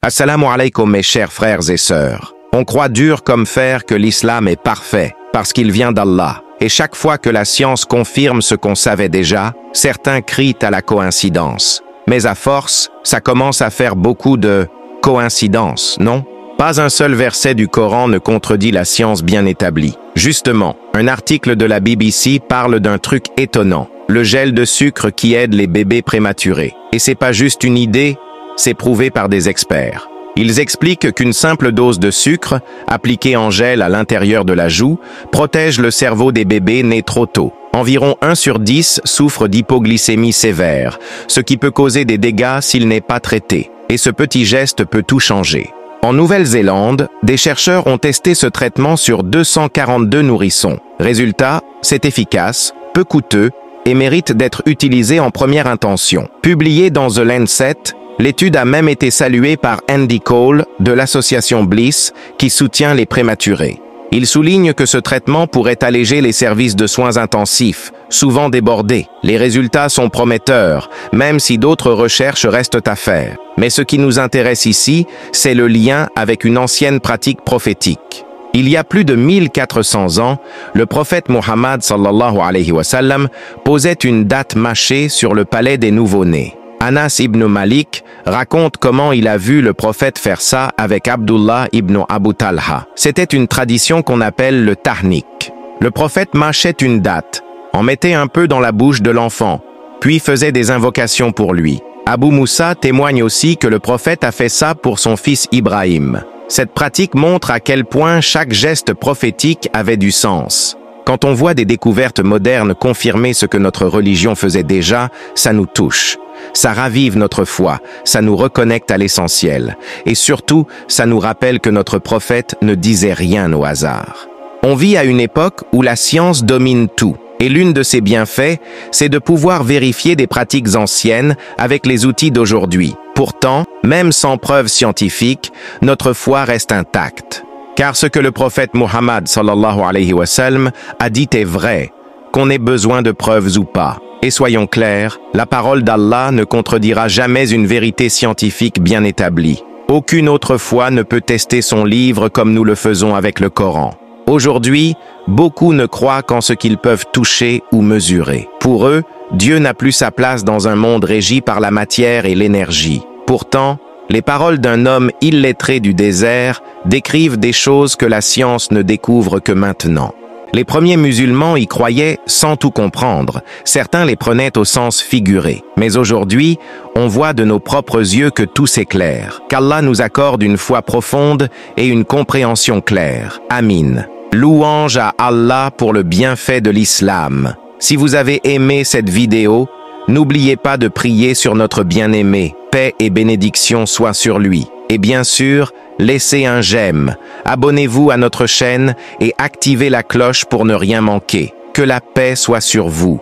Assalamu alaikum mes chers frères et sœurs. On croit dur comme fer que l'islam est parfait, parce qu'il vient d'Allah. Et chaque fois que la science confirme ce qu'on savait déjà, certains crient à la coïncidence. Mais à force, ça commence à faire beaucoup de coïncidences, non? Pas un seul verset du Coran ne contredit la science bien établie. Justement, un article de la BBC parle d'un truc étonnant, le gel de sucre qui aide les bébés prématurés. Et c'est pas juste une idée, c'est prouvé par des experts. Ils expliquent qu'une simple dose de sucre, appliquée en gel à l'intérieur de la joue, protège le cerveau des bébés nés trop tôt. Environ 1 sur 10 souffre d'hypoglycémie sévère, ce qui peut causer des dégâts s'il n'est pas traité. Et ce petit geste peut tout changer. En Nouvelle-Zélande, des chercheurs ont testé ce traitement sur 242 nourrissons. Résultat, c'est efficace, peu coûteux et mérite d'être utilisé en première intention. Publié dans The Lancet, l'étude a même été saluée par Andy Cole de l'association Bliss qui soutient les prématurés. Il souligne que ce traitement pourrait alléger les services de soins intensifs, souvent débordés. Les résultats sont prometteurs, même si d'autres recherches restent à faire. Mais ce qui nous intéresse ici, c'est le lien avec une ancienne pratique prophétique. Il y a plus de 1400 ans, le prophète Muhammad sallallahu alayhi wa sallam posait une date mâchée sur le palais des nouveau-nés. Anas ibn Malik raconte comment il a vu le prophète faire ça avec Abdullah ibn Abu Talha. C'était une tradition qu'on appelle le tahnik. Le prophète mâchait une date, en mettait un peu dans la bouche de l'enfant, puis faisait des invocations pour lui. Abu Moussa témoigne aussi que le prophète a fait ça pour son fils Ibrahim. Cette pratique montre à quel point chaque geste prophétique avait du sens. Quand on voit des découvertes modernes confirmer ce que notre religion faisait déjà, ça nous touche. Ça ravive notre foi, ça nous reconnecte à l'essentiel. Et surtout, ça nous rappelle que notre prophète ne disait rien au hasard. On vit à une époque où la science domine tout. Et l'une de ses bienfaits, c'est de pouvoir vérifier des pratiques anciennes avec les outils d'aujourd'hui. Pourtant, même sans preuves scientifiques, notre foi reste intacte. Car ce que le prophète Muhammad sallallahu alayhi wa sallam a dit est vrai, qu'on ait besoin de preuves ou pas. Et soyons clairs, la parole d'Allah ne contredira jamais une vérité scientifique bien établie. Aucune autre foi ne peut tester son livre comme nous le faisons avec le Coran. Aujourd'hui, beaucoup ne croient qu'en ce qu'ils peuvent toucher ou mesurer. Pour eux, Dieu n'a plus sa place dans un monde régi par la matière et l'énergie. Pourtant, les paroles d'un homme illettré du désert décrivent des choses que la science ne découvre que maintenant. Les premiers musulmans y croyaient sans tout comprendre. Certains les prenaient au sens figuré. Mais aujourd'hui, on voit de nos propres yeux que tout s'éclaire. Qu'Allah nous accorde une foi profonde et une compréhension claire. Amin. Louange à Allah pour le bienfait de l'islam. Si vous avez aimé cette vidéo, n'oubliez pas de prier sur notre bien-aimé. Paix et bénédiction soient sur lui. Et bien sûr, laissez un j'aime, abonnez-vous à notre chaîne et activez la cloche pour ne rien manquer. Que la paix soit sur vous.